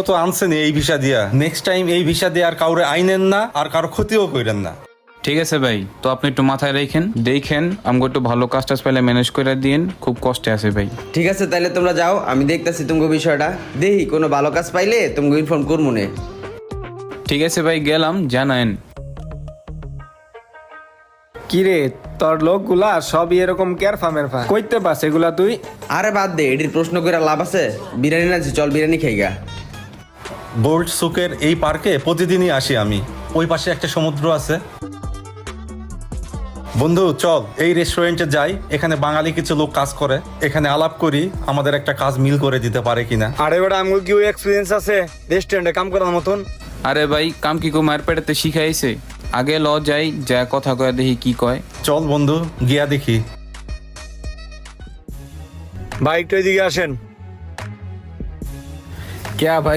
তো আনছেন এই ভিসা দিয়া, নেক্সট টাইম এই ভিসা দিয়ে আর কাউরে আইনেন না আর কারো ক্ষতিও করেন না। ঠিক আছে ভাই, তো আপনি একটু মাথায় দেখেন আমাকে একটু ভালো কাজ টাজ পাইলে ম্যানেজ করে দিন, খুব কষ্টে আছে ভাই। ঠিক আছে, তাহলে তোমরা যাও, আমি দেখতেছি তোমাকে বিষয়টা। দেখি কোনো ভালো কাজ পাইলে তোমাকে ইনফর্ম করবো নে। ঠিক আছে ভাই, গেলাম, জানায়েন। কিরে তোর লোকগুলা সবই এরকম কেয়ার ফার্মের ফা কইতে পাস এগুলা তুই? আরে বাদ দে, এটির প্রশ্ন করে লাভ আছে? বিরিয়ানি না, চল বিরিয়ানি খাইগা। বোল্ট সুকের এই পার্কে প্রতিদিনই আসি আমি, ওই পাশে একটা সমুদ্র আছে। বন্ধু চল এই রেস্টুরেন্টে যাই, এখানে বাঙালি কিছু লোক কাজ করে, এখানে আলাপ করি আমাদের একটা কাজ মিল করে দিতে পারে কিনা। আরে বেটা আমগুলো কি ওই এক্সপিরিয়েন্স আছে রেস্টুরেন্টে কাম করার মতন? আরে ভাই, কাম কি মায়ের পেটেতে শিখাইছে? আগে ল যাই, যা কথা কয় দেখি কি কয়। চল বন্ধু গিয়া দেখি। ভাই একটু এদিকে আসেন। ক্যা ভাই?